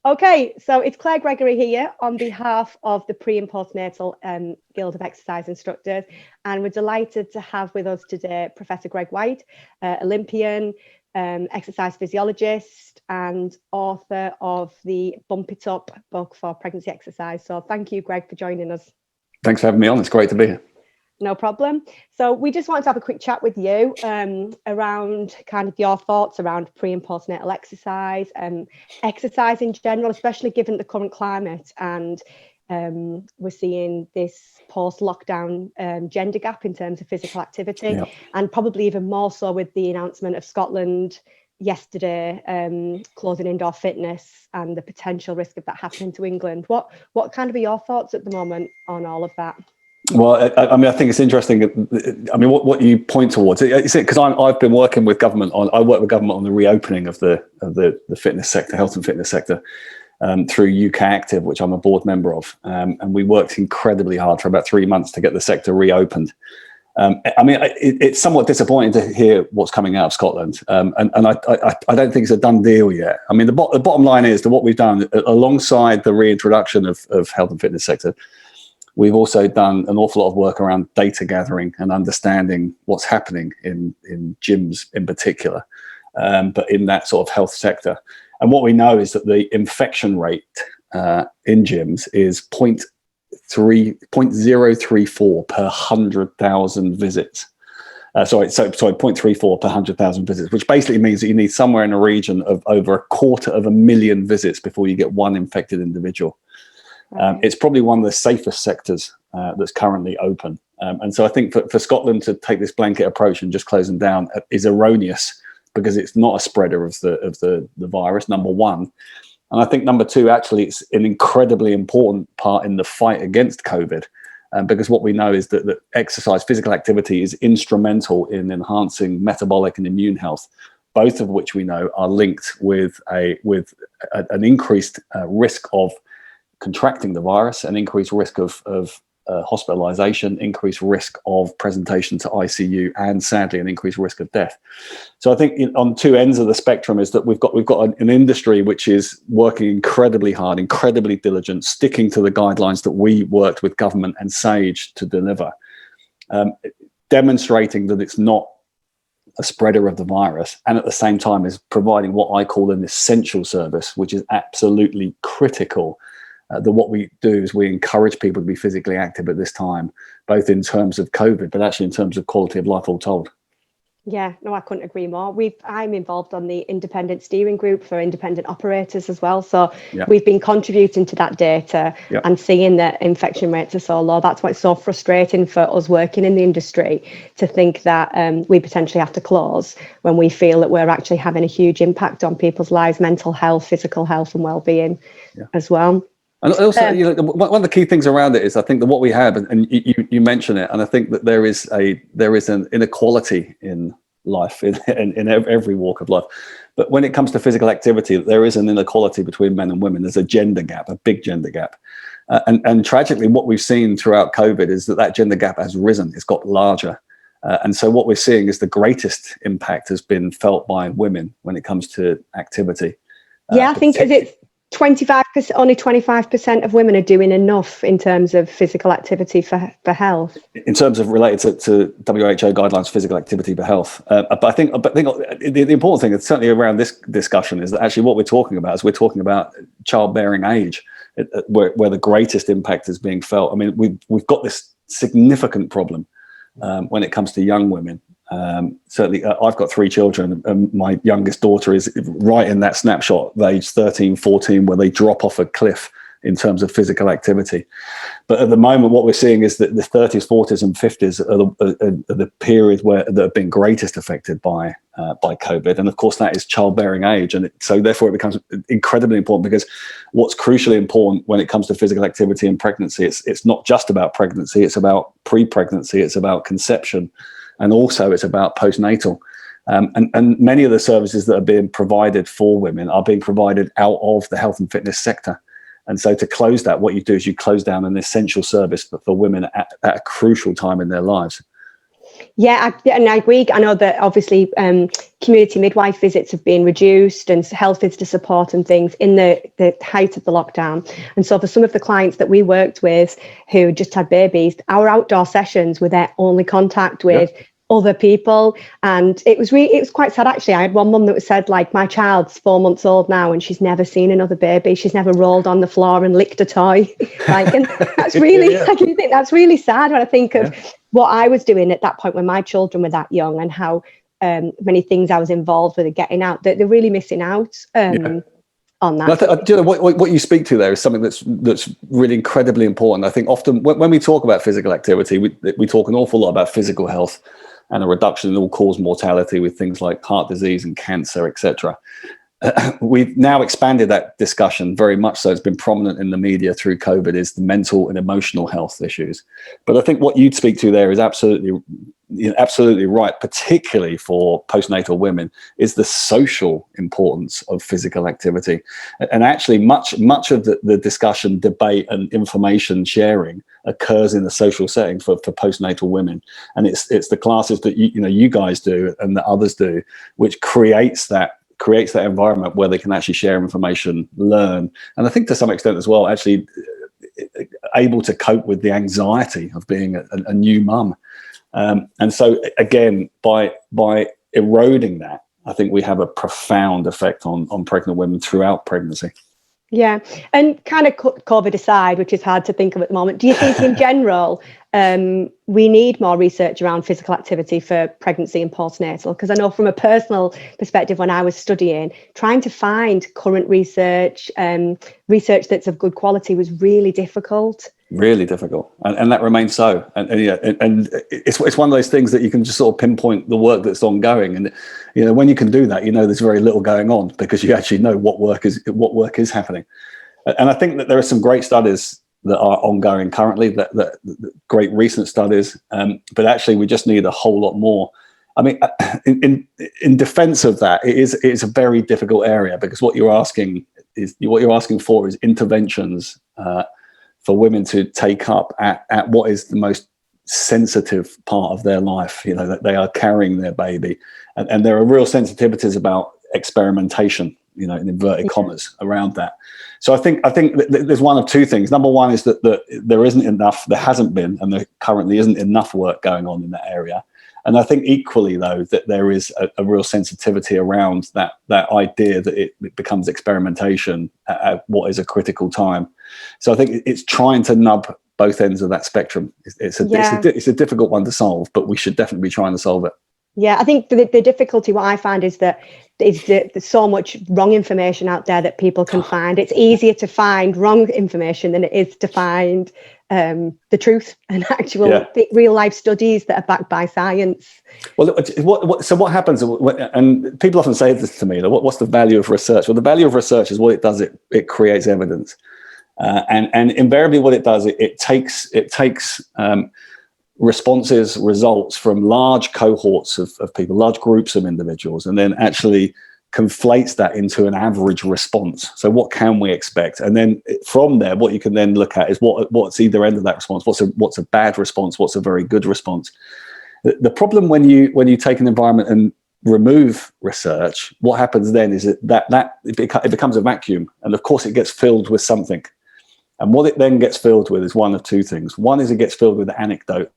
Okay, so it's Claire Gregory here on behalf of the Pre and Postnatal Guild of Exercise Instructors, and we're delighted to have with us today Professor Greg Whyte, Olympian, exercise physiologist and author of the Bump It Up book for pregnancy exercise. So thank you, Greg, for joining us. Thanks for having me on. It's great to be here. No problem. So we just wanted to have a quick chat with you around kind of your thoughts around pre and postnatal exercise, exercise in general, especially given the current climate. And we're seeing this post-lockdown gender gap in terms of physical activity, and probably even more so with the announcement of Scotland yesterday closing indoor fitness and the potential risk of that happening to England. What kind of are your thoughts at the moment on all of that? Well, I mean, I think it's interesting. I mean, what you point towards, because I've been working with government I work with government on the reopening of the fitness sector, health and fitness sector, through UK Active, which I'm a board member of, and we worked incredibly hard for about 3 months to get the sector reopened. I mean, it's somewhat disappointing to hear what's coming out of Scotland, and I don't think it's a done deal yet. I mean, the bottom line is that what we've done alongside the reintroduction of health and fitness sector, we've also done an awful lot of work around data gathering and understanding what's happening in gyms in particular, but in that sort of health sector. And what we know is that the infection rate in gyms is 0.034 per 100,000 visits. Sorry, 0.34 per 100,000 visits, which basically means that you need somewhere in a region of over 250,000 visits before you get one infected individual. It's probably one of the safest sectors that's currently open. And so I think for Scotland to take this blanket approach and just close them down is erroneous, because it's not a spreader of the virus, number one. And I think number two, actually, it's an incredibly important part in the fight against COVID, because what we know is that exercise, physical activity, is instrumental in enhancing metabolic and immune health, both of which we know are linked with an increased risk of contracting the virus, an increased risk of hospitalization, increased risk of presentation to ICU, and sadly an increased risk of death. So I think on two ends of the spectrum is that we've got an industry which is working incredibly hard, incredibly diligent, sticking to the guidelines that we worked with government and SAGE to deliver, demonstrating that it's not a spreader of the virus, and at the same time is providing what I call an essential service, which is absolutely critical. That what we do is we encourage people to be physically active at this time, both in terms of COVID, but actually in terms of quality of life all told. Yeah, no, I couldn't agree more. I'm involved on the independent steering group for independent operators as well. So we've been contributing to that data and seeing that infection rates are so low. That's why it's so frustrating for us working in the industry to think that we potentially have to close when we feel that we're actually having a huge impact on people's lives, mental health, physical health and well-being as well. And also, one of the key things around it is I think that what we have, and you mention it, and I think that there is an inequality in life in every walk of life. But when it comes to physical activity, there is an inequality between men and women. There's a gender gap, a big gender gap. And tragically, what we've seen throughout COVID is that gender gap has risen. It's got larger. And so what we're seeing is the greatest impact has been felt by women when it comes to activity. I think it's 25%, only 25% of women are doing enough in terms of physical activity for health. In terms of related to WHO guidelines, physical activity for health. But I think the important thing, is certainly around this discussion, is that actually what we're talking about is we're talking about childbearing age, where the greatest impact is being felt. I mean, we've got this significant problem when it comes to young women. Certainly, I've got 3 children, and my youngest daughter is right in that snapshot of age 13, 14, where they drop off a cliff in terms of physical activity. But at the moment, what we're seeing is that the 30s, 40s, and 50s are the period that have been greatest affected by COVID. And of course, that is childbearing age. And so therefore, it becomes incredibly important, because what's crucially important when it comes to physical activity and pregnancy, it's not just about pregnancy, it's about pre-pregnancy, it's about conception, and also it's about postnatal. And many of the services that are being provided for women are being provided out of the health and fitness sector. And so to close that, what you do is you close down an essential service for women at a crucial time in their lives. And I agree. I know that obviously community midwife visits have been reduced and health visitor support and things in the height of the lockdown. And so for some of the clients that we worked with who just had babies, our outdoor sessions were their only contact with other people. And it was quite sad, actually. I had one mum that said, like, my child's 4 months old now and she's never seen another baby. She's never rolled on the floor and licked a toy. Like, and that's really, I do think that's really sad when I think of what I was doing at that point when my children were that young, and how many things I was involved with getting out, that they're really missing out on that. Do you know, what you speak to there is something that's really incredibly important. I think often when we talk about physical activity, we talk an awful lot about physical health and a reduction in all-cause mortality with things like heart disease and cancer, etc. We've now expanded that discussion very much so. It's been prominent in the media through COVID, is the mental and emotional health issues. But I think what you'd speak to there is absolutely right, particularly for postnatal women, is the social importance of physical activity. And actually much of the discussion, debate and information sharing occurs in the social setting for postnatal women. And it's the classes that you guys do and that others do, which creates that environment where they can actually share information, learn, and I think to some extent as well, actually able to cope with the anxiety of being a new mum. And so again, by eroding that, I think we have a profound effect on pregnant women throughout pregnancy. Yeah. And kind of COVID aside, which is hard to think of at the moment, do you think in general we need more research around physical activity for pregnancy and postnatal? Because I know from a personal perspective, when I was studying, trying to find current research, research that's of good quality was really difficult. Really difficult, and that remains so. And it's one of those things that you can just sort of pinpoint the work that's ongoing, and when you can do that, there's very little going on because you actually know what work is happening. And I think that there are some great studies that are ongoing currently, that great recent studies, but actually we just need a whole lot more. I mean, in defense of that, it's a very difficult area, because what you're asking for is interventions for women to take up at what is the most sensitive part of their life, that they are carrying their baby. And there are real sensitivities about experimentation, in inverted commas around that. So I think there's one of two things. Number one is that there hasn't been, and there currently isn't enough work going on in that area. And I think equally, though, that there is a real sensitivity around that idea that it becomes experimentation at what is a critical time. So I think it's trying to nub both ends of that spectrum. It's a difficult one to solve, but we should definitely be trying to solve it. Yeah, I think the difficulty, what I find is that there's so much wrong information out there that people can find. It's easier to find wrong information than it is to find the truth and actual real life studies that are backed by science. Well, so what happens, and people often say this to me, what's the value of research? Well, the value of research is what it does. It creates evidence. And invariably what it does, it takes results from large cohorts of people, large groups of individuals, and then actually conflates that into an average response. So what can we expect? And then from there, what you can then look at is what's either end of that response. What's a bad response? What's a very good response? The problem when you take an environment and remove research, what happens then is that it becomes a vacuum, and of course it gets filled with something. And what it then gets filled with is one of two things. One is it gets filled with anecdote.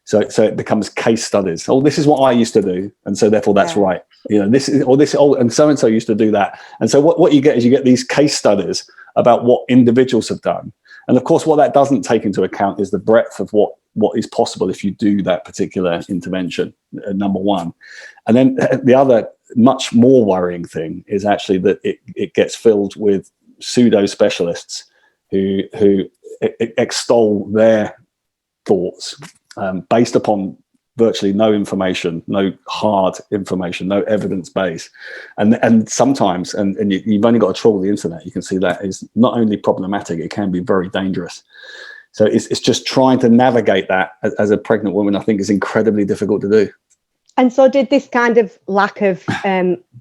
So it becomes case studies. Oh, this is what I used to do, and so therefore that's right. And so and so used to do that. And so what you get is you get these case studies about what individuals have done. And of course, what that doesn't take into account is the breadth of what is possible if you do that particular intervention. Number one, and then the other much more worrying thing is actually that it gets filled with pseudo specialists who extol their thoughts based upon virtually no information, no hard information, no evidence base. And sometimes, and you've only got to trawl the internet, you can see that is not only problematic, it can be very dangerous. So it's just trying to navigate that as a pregnant woman, I think, is incredibly difficult to do. And so did this kind of lack of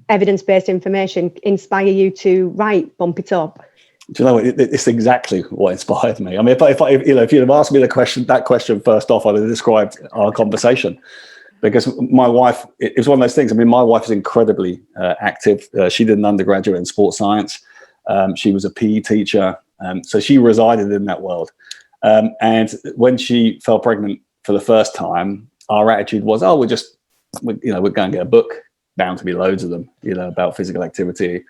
evidence-based information inspire you to write Bump It Up? Do you know what? It's exactly what inspired me. I mean, if you'd have asked me that question first off, I'd have described our conversation. Because my wife, it was one of those things. I mean, my wife is incredibly active. She did an undergraduate in sports science. She was a PE teacher. So she resided in that world. And when she fell pregnant for the first time, our attitude was, oh, we're going to get a book, bound to be loads of them, about physical activity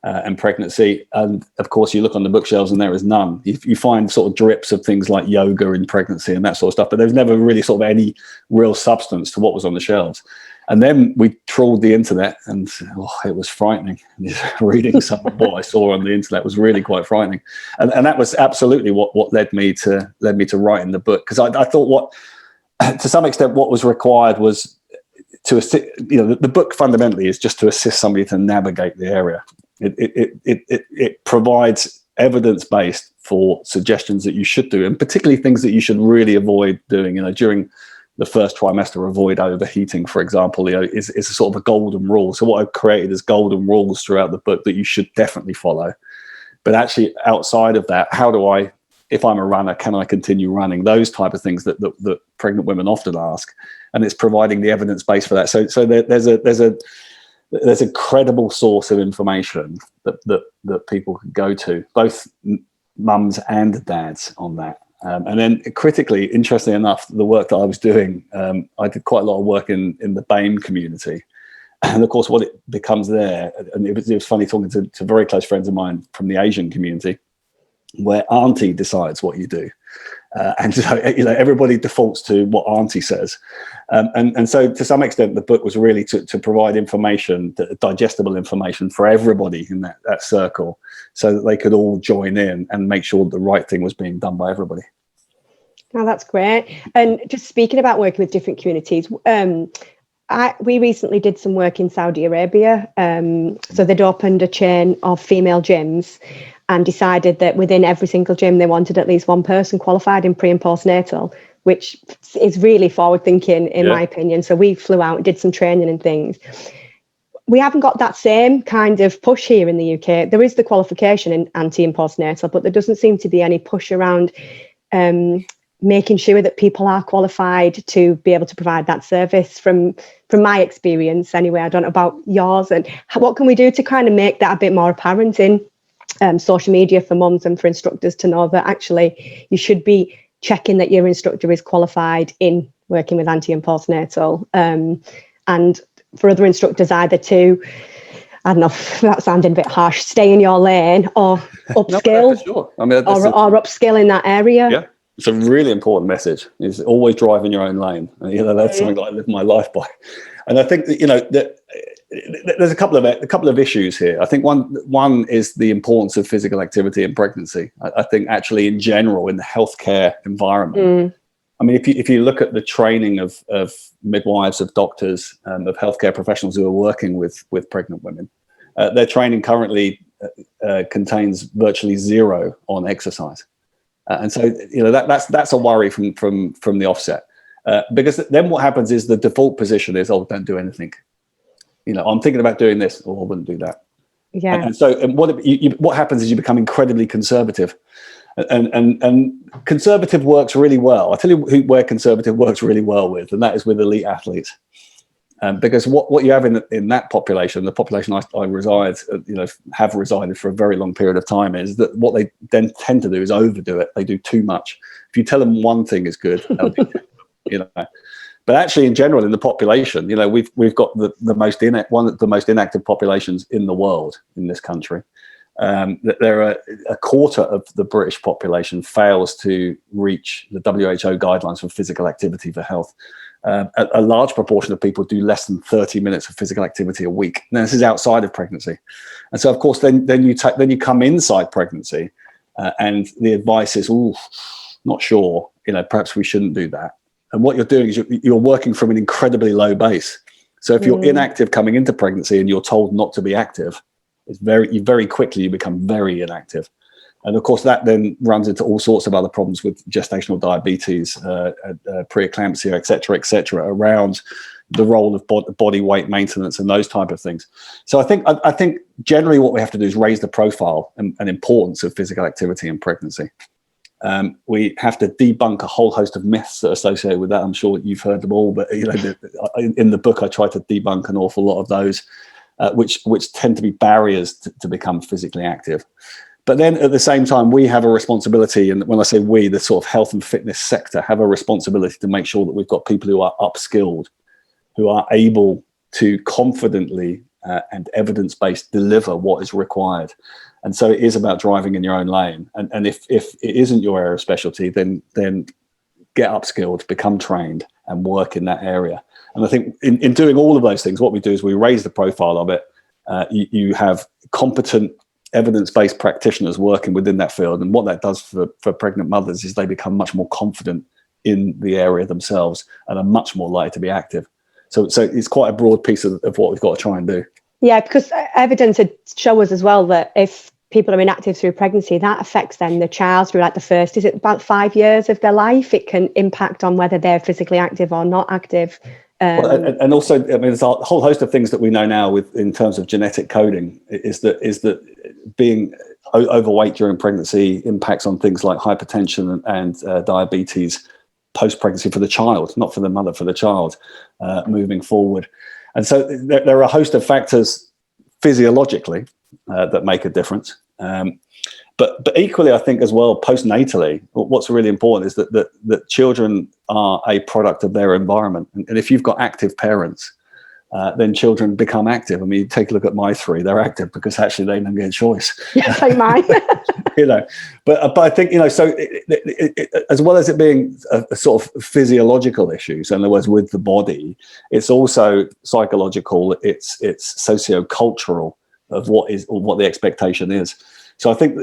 and pregnancy. And of course, you look on the bookshelves and there is none. You find sort of drips of things like yoga in pregnancy and that sort of stuff, but there's never really sort of any real substance to what was on the shelves. And then we trawled the internet, and it was frightening. Reading some of what I saw on the internet was really quite frightening. And that was absolutely what led me to writing the book, because I thought to some extent what was required was to assist. The book fundamentally is just to assist somebody to navigate the area. It provides evidence-based for suggestions that you should do, and particularly things that you should really avoid doing. During the first trimester, avoid overheating, for example, is a sort of a golden rule. So what I've created is golden rules throughout the book that you should definitely follow. But actually, outside of that, how do I, if I'm a runner, can I continue running? Those type of things that pregnant women often ask, and it's providing the evidence base for that. So there's a credible source of information that people can go to, both mums and dads on that. And then critically, interestingly enough, the work that I was doing, I did quite a lot of work in the BAME community. And of course, what it becomes there, and it was funny talking to very close friends of mine from the Asian community, where auntie decides what you do. And so, everybody defaults to what auntie says. And so to some extent, the book was really to provide information, digestible information for everybody in that circle, so that they could all join in and make sure the right thing was being done by everybody. Oh, that's great. And just speaking about working with different communities, we recently did some work in Saudi Arabia. So they'd opened a chain of female gyms and decided that within every single gym, they wanted at least one person qualified in pre and postnatal, which is really forward thinking, in my opinion. So we flew out and did some training and things. We haven't got that same kind of push here in the UK. There is the qualification in anti and postnatal, but there doesn't seem to be any push around making sure that people are qualified to be able to provide that service. From my experience anyway, I don't know about yours. And what can we do to kind of make that a bit more apparent in social media for mums and for instructors to know that actually you should be checking that your instructor is qualified in working with anti and postnatal, and for other instructors either to, I don't know, that sounding a bit harsh, stay in your lane or upskill. No, for sure. I mean, or upskill in that area. Yeah, it's a really important message. Is always drive in your own lane. That's something that I live my life by. And I think that there's a couple of issues here. I think one is the importance of physical activity in pregnancy. I think actually in general in the healthcare environment. I mean, if you look at the training of midwives, of doctors, of healthcare professionals who are working with pregnant women, their training currently contains virtually zero on exercise, and so that's a worry from the offset, because then what happens is the default position is, oh, don't do anything. I'm thinking about doing this, or I wouldn't do that. Yeah. And so what happens is you become incredibly conservative. And conservative works really well. I'll tell you where conservative works really well with, and that is with elite athletes. Because what you have in that population, the population I reside, have resided for a very long period of time, is that what they then tend to do is overdo it. They do too much. If you tell them one thing is good, they'll do But actually, in general, in the population, we've got one of the most inactive populations in the world in this country. There are a quarter of the British population fails to reach the WHO guidelines for physical activity for health. A large proportion of people do less than 30 minutes of physical activity a week. Now, this is outside of pregnancy, and so of course, then you come inside pregnancy, and the advice is, not sure. Perhaps we shouldn't do that. And what you're doing is you're working from an incredibly low base. So if you're inactive coming into pregnancy and you're told not to be active, very quickly you become very inactive. And of course, that then runs into all sorts of other problems with gestational diabetes, preeclampsia, et cetera, around the role of body weight maintenance and those type of things. So I think generally what we have to do is raise the profile and importance of physical activity in pregnancy. We have to debunk a whole host of myths that are associated with that. I'm sure you've heard them all, but in the book, I try to debunk an awful lot of those, which tend to be barriers to become physically active. But then at the same time, we have a responsibility, and when I say we, the sort of health and fitness sector have a responsibility to make sure that we've got people who are upskilled, who are able to confidently and evidence-based deliver what is required. And so it is about driving in your own lane. And if it isn't your area of specialty, then get upskilled, become trained, and work in that area. And I think in doing all of those things, what we do is we raise the profile of it. You have competent evidence-based practitioners working within that field. And what that does for pregnant mothers is they become much more confident in the area themselves and are much more likely to be active. So it's quite a broad piece of what we've got to try and do. Yeah, because evidence would show us as well that if people are inactive through pregnancy, that affects then the child through like the first, is it about 5 years of their life? It can impact on whether they're physically active or not active. And also, I mean, there's a whole host of things that we know now in terms of genetic coding is that being overweight during pregnancy impacts on things like hypertension and diabetes post-pregnancy for the child, not for the mother, for the child moving forward. And so there are a host of factors physiologically that make a difference. But equally, I think as well, postnatally, what's really important is that children are a product of their environment. And if you've got active parents, then children become active. I mean, take a look at my three; they're active because actually they don't get a choice. Yeah, like mine. But I think so as well as it being a sort of physiological issues, in other words, with the body, it's also psychological. It's socio-cultural of what the expectation is. So I think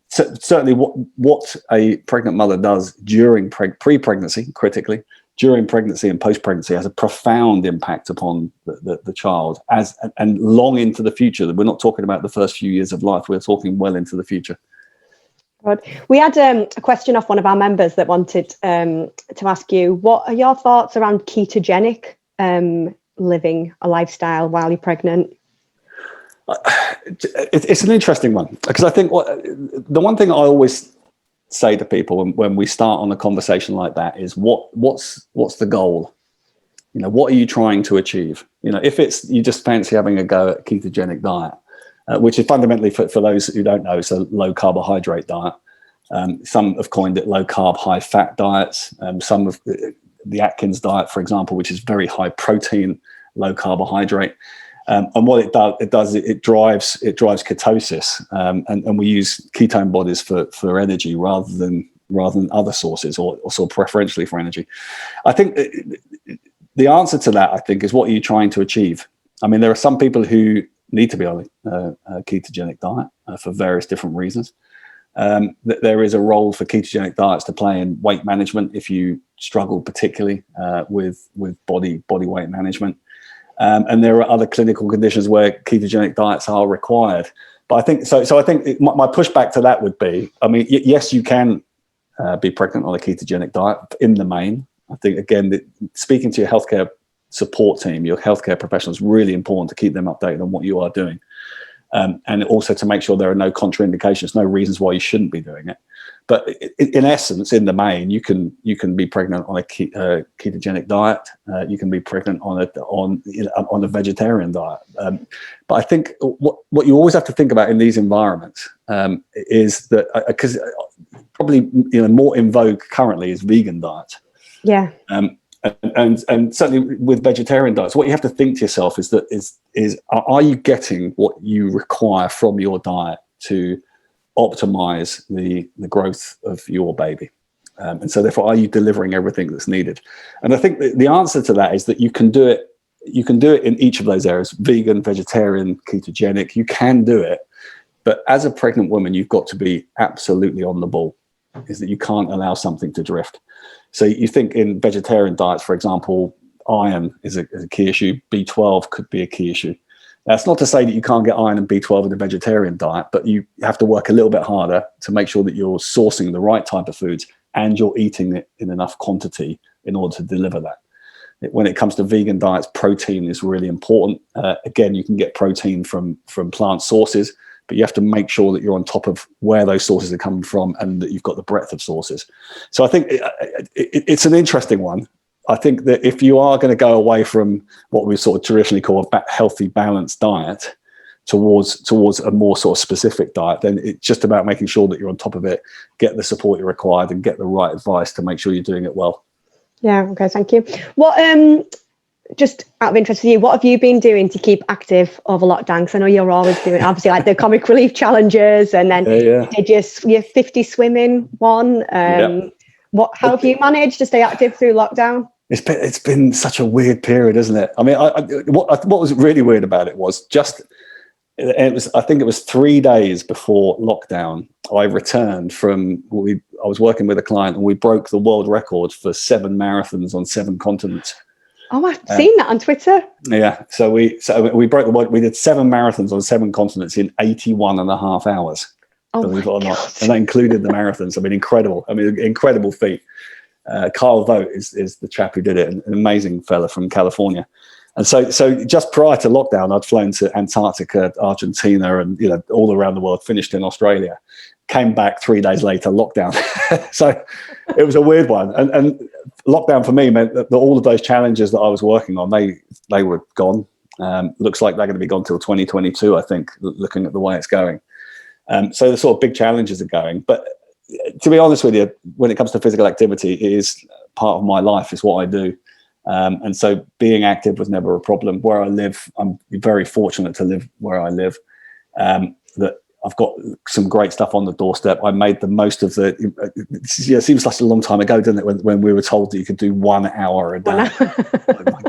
certainly what a pregnant mother does during pre-pregnancy, critically, during pregnancy and post-pregnancy has a profound impact upon the child and long into the future. We're not talking about the first few years of life. We're talking well into the future. Good. We had a question off one of our members that wanted to ask you, what are your thoughts around ketogenic living a lifestyle while you're pregnant? It's an interesting one, because I think the one thing I always say to people when we start on a conversation like that is what's the goal? What are you trying to achieve? If it's you just fancy having a go at ketogenic diet, which is fundamentally for those who don't know, it's a low carbohydrate diet. Some have coined it low carb, high fat diets. Some of the Atkins diet, for example, which is very high protein, low carbohydrate. And what it does it drives ketosis, and we use ketone bodies for energy rather than other sources or sort of preferentially for energy. I think the answer to that, I think, is what are you trying to achieve? I mean, there are some people who need to be on a ketogenic diet for various different reasons. There is a role for ketogenic diets to play in weight management if you struggle particularly with body weight management. And there are other clinical conditions where ketogenic diets are required. But I think so I think my pushback to that would be, I mean, yes, you can be pregnant on a ketogenic diet in the main. I think, again, speaking to your healthcare support team, your healthcare professionals, is really important to keep them updated on what you are doing. And also to make sure there are no contraindications, no reasons why you shouldn't be doing it. But in essence, in the main, you can be pregnant on a ketogenic diet. You can be pregnant on a vegetarian diet. But I think what you always have to think about in these environments is that, because probably more in vogue currently is vegan diets. Yeah. And certainly with vegetarian diets, what you have to think to yourself is are you getting what you require from your diet to optimize the growth of your baby? And so therefore, are you delivering everything that's needed? And I think the answer to that is that you can do it in each of those areas: vegan, vegetarian, ketogenic. You can do it, but as a pregnant woman, you've got to be absolutely on the ball. Is that you can't allow something to drift. So you think in vegetarian diets, for example, iron is a key issue. B12 could be a key issue. That's not to say that you can't get iron and B12 in a vegetarian diet, but you have to work a little bit harder to make sure that you're sourcing the right type of foods and you're eating it in enough quantity in order to deliver that. When it comes to vegan diets, protein is really important. Again, you can get protein from plant sources, but you have to make sure that you're on top of where those sources are coming from and that you've got the breadth of sources. So I think it's an interesting one. I think that if you are going to go away from what we sort of traditionally call a healthy, balanced diet towards a more sort of specific diet, then it's just about making sure that you're on top of it, get the support you're required, and get the right advice to make sure you're doing it well. Yeah, okay, thank you. What just out of interest to you, what have you been doing to keep active over lockdown? Because I know you're always doing, obviously, like the comic relief challenges, and then you did your 50 swimming one. How have you managed to stay active through lockdown? It's been such a weird period, isn't it? I mean, what was really weird about it was I think it was 3 days before lockdown, I returned from, I was working with a client and we broke the world record for 7 marathons on 7 continents. Oh, I've seen that on Twitter. Yeah. So we broke the world. We did 7 marathons on 7 continents in 81.5 hours. Oh, believe it or not. And that included the marathons. I mean, incredible feat. Carl Vogt is the chap who did it, an amazing fella from California. And so just prior to lockdown, I'd flown to Antarctica, Argentina, and all around the world, finished in Australia, came back 3 days later, lockdown. So it was a weird one. And lockdown for me meant that all of those challenges that I was working on, they were gone. Looks like they're going to be gone till 2022, I think, looking at the way it's going. So the sort of big challenges are going. But to be honest with you, when it comes to physical activity, it is part of my life. It's what I do. And so being active was never a problem. Where I live, I'm very fortunate to live where I live. That I've got some great stuff on the doorstep. I made the most of it seems like a long time ago, didn't it? When we were told that you could do 1 hour a day.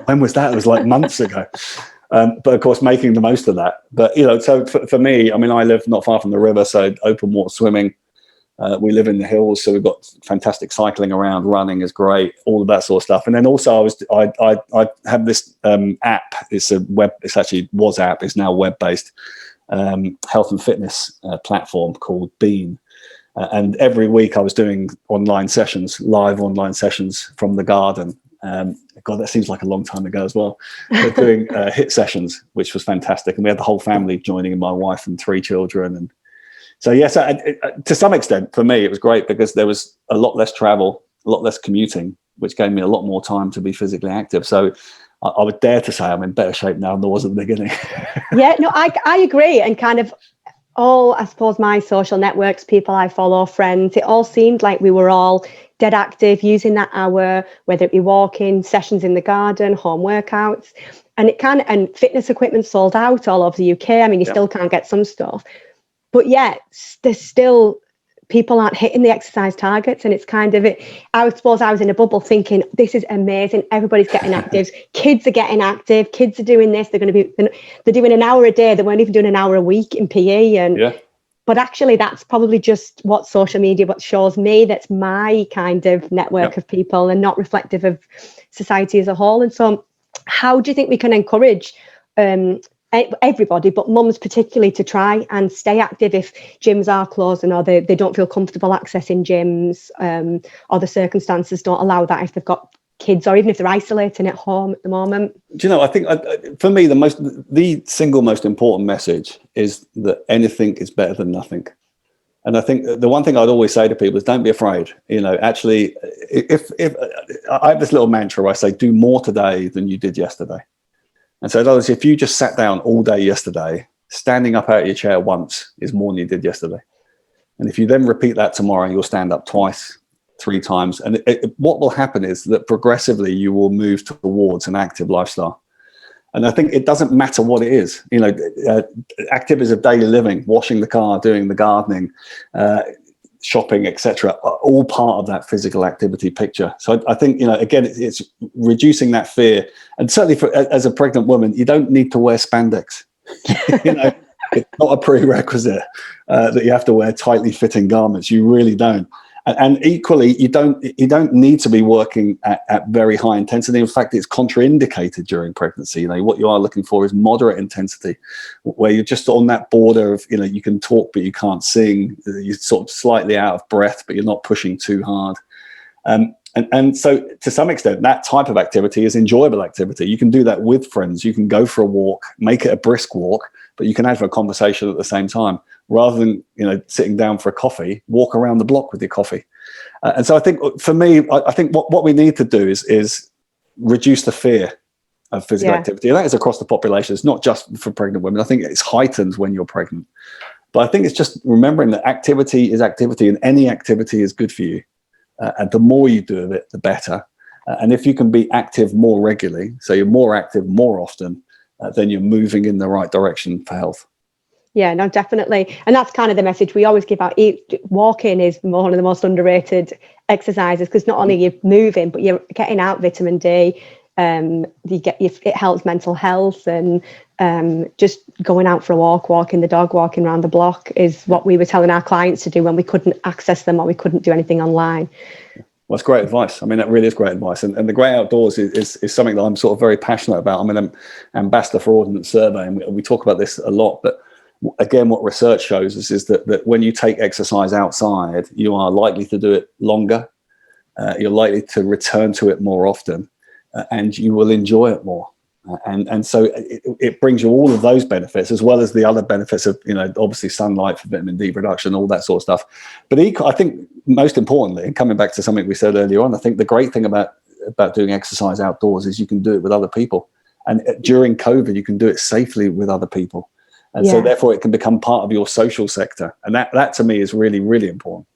When was that? It was like months ago. But of course, making the most of that. But, so for me, I mean, I live not far from the river, so open water swimming. We live in the hills, so we've got fantastic cycling around. Running is great, all of that sort of stuff. And then also, I have this app. It's now web-based health and fitness platform called Bean. And every week I was doing live online sessions from the garden. God, that seems like a long time ago as well. But doing HIIT sessions, which was fantastic. And we had the whole family joining, and my wife and 3 children. And so, yes, to some extent, for me, it was great because there was a lot less travel, a lot less commuting, which gave me a lot more time to be physically active. So I would dare to say I'm in better shape now than I was at the beginning. Yeah, no, I agree. And kind of I suppose my social networks, people I follow, friends, it all seemed like we were all dead active, using that hour, whether it be walking, sessions in the garden, home workouts. And and fitness equipment sold out all over the UK. I mean, you still can't get some stuff. But yet, there's still, people aren't hitting the exercise targets. And it's kind of it. I suppose I was in a bubble thinking, this is amazing. Everybody's getting active. Kids are getting active. Kids are doing this. They're doing an hour a day. They weren't even doing an hour a week in PE. But actually, that's probably just what social media shows me. That's my kind of network of people and not reflective of society as a whole. And so how do you think we can encourage everybody, but mums particularly, to try and stay active if gyms are closing or they don't feel comfortable accessing gyms, or the circumstances don't allow that if they've got kids, or even if they're isolating at home at the moment? Do you know, I think for me, the single most important message is that anything is better than nothing. And I think the one thing I'd always say to people is don't be afraid. Actually, if I have this little mantra where I say, do more today than you did yesterday. And so in other words, if you just sat down all day yesterday, standing up out of your chair once is more than you did yesterday. And if you then repeat that tomorrow, you'll stand up twice, 3 times. And what will happen is that progressively you will move towards an active lifestyle. And I think it doesn't matter what it is. Activities of daily living, washing the car, doing the gardening, shopping, etc., are all part of that physical activity picture. So I think, again, it's reducing that fear. And certainly as a pregnant woman, you don't need to wear spandex. It's not a prerequisite that you have to wear tightly fitting garments. You really don't. And equally, you don't need to be working at very high intensity. In fact, it's contraindicated during pregnancy. What you are looking for is moderate intensity, where you're just on that border of, you can talk, but you can't sing. You're sort of slightly out of breath, but you're not pushing too hard. And And so to some extent, that type of activity is enjoyable activity. You can do that with friends. You can go for a walk, make it a brisk walk, but you can have a conversation at the same time. Rather than, sitting down for a coffee, walk around the block with your coffee. And so I think for me, I think what we need to do is reduce the fear of physical activity. And that is across the population. It's not just for pregnant women. I think it's heightened when you're pregnant. But I think it's just remembering that activity is activity, and any activity is good for you. And the more you do of it, the better. And if you can be active more regularly, so you're more active more often, then you're moving in the right direction for health. Yeah, no, definitely. And that's kind of the message we always give out. Walking is one of the most underrated exercises, because not only you're moving, but you're getting out vitamin D. It helps mental health, and just going out for a walk, walking the dog, walking around the block is what we were telling our clients to do when we couldn't access them or we couldn't do anything online. Well, that's great advice. I mean, that really is great advice. And the great outdoors is something that I'm sort of very passionate about. I'm an ambassador for Ordnance Survey, and we talk about this a lot. But again, what research shows us is that when you take exercise outside, you are likely to do it longer. You're likely to return to it more often, and you will enjoy it more. And so it brings you all of those benefits, as well as the other benefits of, obviously sunlight for vitamin D production, all that sort of stuff. But I think most importantly, and coming back to something we said earlier on, I think the great thing about doing exercise outdoors is you can do it with other people. And during COVID, you can do it safely with other people. And so therefore it can become part of your social sector. And that to me is really, really important.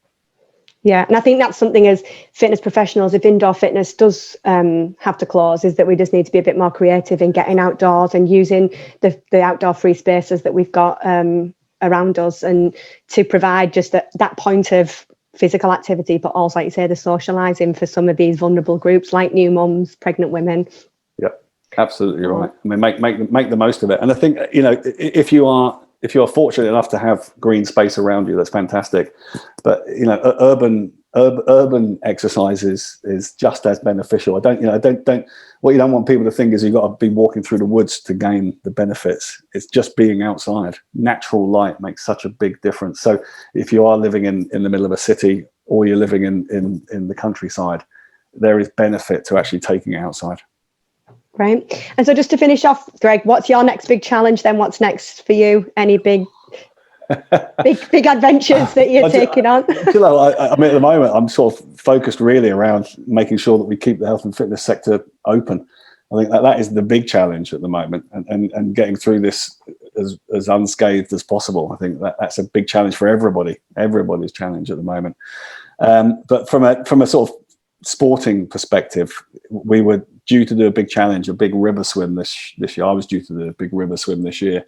Yeah, and I think that's something as fitness professionals, if indoor fitness does have to close, is that we just need to be a bit more creative in getting outdoors and using the outdoor free spaces that we've got around us, and to provide just that point of physical activity, but also, like you say, the socialising for some of these vulnerable groups like new mums, pregnant women. Yep, absolutely right. I mean, make the most of it. And I think, if you are fortunate enough to have green space around you, that's fantastic. But urban exercise is just as beneficial. What you don't want people to think is you've got to be walking through the woods to gain the benefits. It's just being outside. Natural light makes such a big difference. So if you are living in the middle of a city, or you're living in the countryside, there is benefit to actually taking it outside. Right. And so just to finish off, Greg, what's your next big challenge then? What's next for you? Any big adventures that you're taking on? I mean, at the moment, I'm sort of focused really around making sure that we keep the health and fitness sector open. I think that is the big challenge at the moment, and getting through this as unscathed as possible. I think that's a big challenge for everybody's challenge at the moment. But from a sort of sporting perspective, we were due to do a big challenge, a big river swim this year. I was due to do a big river swim this year.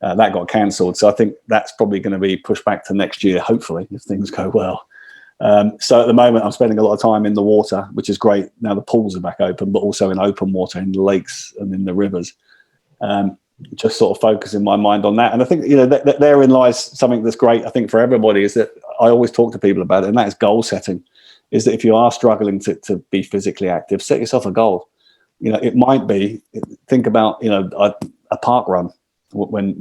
That got cancelled. So I think that's probably going to be pushed back to next year, hopefully, if things go well. So at the moment, I'm spending a lot of time in the water, which is great. Now the pools are back open, but also in open water, in the lakes and in the rivers. Just sort of focusing my mind on that. And I think, therein lies something that's great, I think, for everybody, is that I always talk to people about it, and that is goal setting. Is that if you are struggling to be physically active, set yourself a goal. It might be, think about, a park run when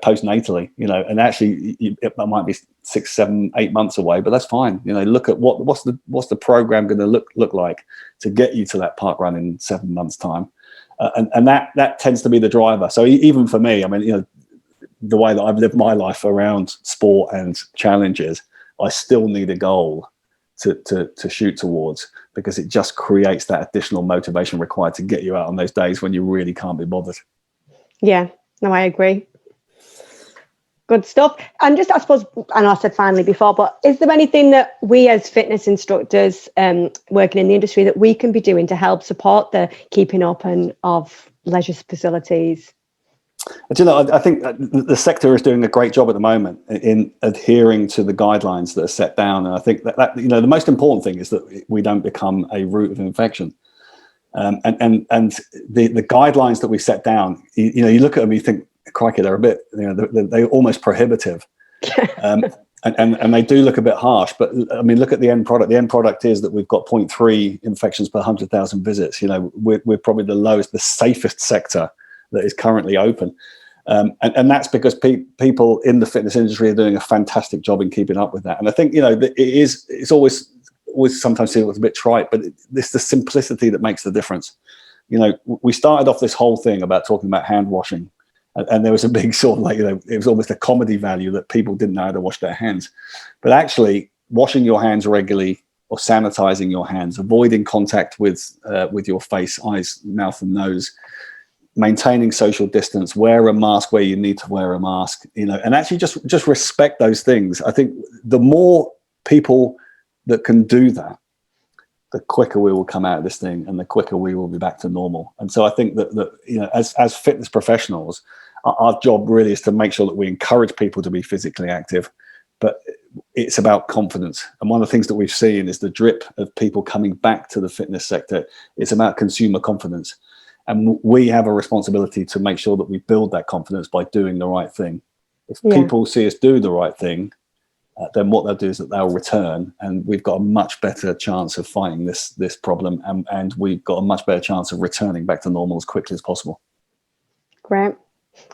postnatally, and actually it might be 6, 7, 8 months away, but that's fine. Look at what's the program going to look like to get you to that park run in 7 months' time, and that tends to be the driver. So even for me, I mean, the way that I've lived my life around sport and challenges, I still need a goal to shoot towards, because it just creates that additional motivation required to get you out on those days when you really can't be bothered. Yeah, no, I agree. Good stuff. And just, I suppose, I know I said finally before, but is there anything that we as fitness instructors working in the industry that we can be doing to help support the keeping open of leisure facilities? I think the sector is doing a great job at the moment in adhering to the guidelines that are set down. And I think that the most important thing is that we don't become a route of infection. And the guidelines that we set down, you look at them, you think, crikey, they're a bit, they're almost prohibitive. And they do look a bit harsh, but I mean, look at the end product. The end product is that we've got 0.3 infections per 100,000 visits. We're probably the safest sector that is currently open. And that's because people in the fitness industry are doing a fantastic job in keeping up with that. And I think, it's always always sometimes feel it's a bit trite, but it's the simplicity that makes the difference. You know, we started off this whole thing about talking about hand washing, and there was a big sort of like, you know, it was almost a comedy value that people didn't know how to wash their hands. But actually, washing your hands regularly or sanitizing your hands, avoiding contact with your face, eyes, mouth, and nose, maintaining social distance, wear a mask where you need to wear a mask, you know, and actually just respect those things. I think the more people that can do that, the quicker we will come out of this thing, and the quicker we will be back to normal. And so I think that you know, as fitness professionals, our job really is to make sure that we encourage people to be physically active, but it's about confidence. And one of the things that we've seen is the drip of people coming back to the fitness sector. It's about consumer confidence. And we have a responsibility to make sure that we build that confidence by doing the right thing. If people see us do the right thing, then what they'll do is that they'll return, and we've got a much better chance of fighting this problem, and we've got a much better chance of returning back to normal as quickly as possible. Great.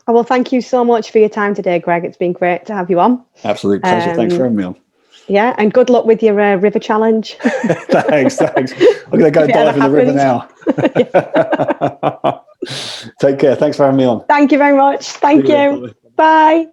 Oh, well, thank you so much for your time today, Greg. It's been great to have you on. Absolute pleasure. Thanks for having me on. Yeah, and good luck with your river challenge. Thanks. I'm going to go dive in the river now. Take care. Thanks for having me on. Thank you very much. Thank you. Bye.